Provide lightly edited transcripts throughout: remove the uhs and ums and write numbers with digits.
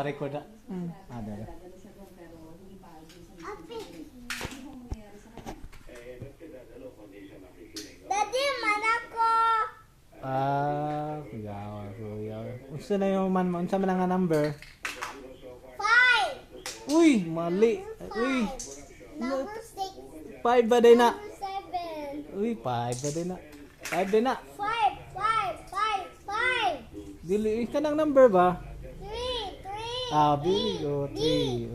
record na. Ada. Daddy, mana ko? Kuya. Unsa na yung unsa man nga number? 5. Uy, mali. Uy, Number 6. 5 ba din na? Number 7. Uy, 5 ba din na? 5 din na. 5. 5. Dili ka nang number ba? 3. Bili ko 3.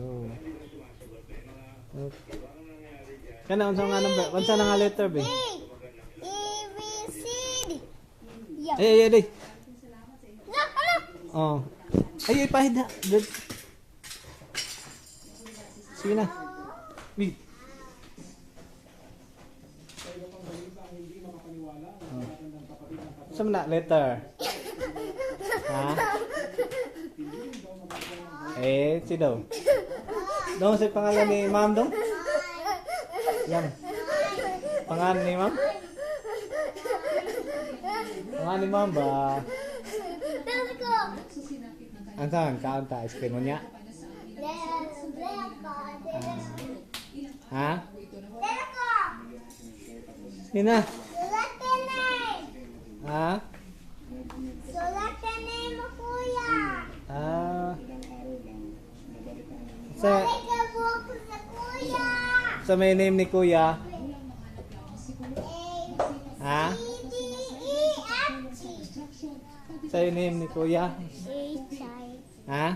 Oh. Kana unsa nga number? Unsa na nga letter ba? A, B, C, D. Yeah. Ay. Hala. Oh. Ay, pahid na. Good. Sige na. Uy. Saan na? Letter. Ha? Si daw. Dong sa pangalan ni ma'am dong? Yan. Pangalan ni ma'am? Pangalan ni ma'am ba? Let's go. Antan, kaunta. Explain mo niya. Let's go. Ha? Let's go. Sige na. Select the name. Ha? Select the name mo, kuya. Sa Balik ka buko sa kuya. may name ni Kuya. A, Ha? B, C, D, E, F, G. Sa name ni Kuya. H, I, Ha?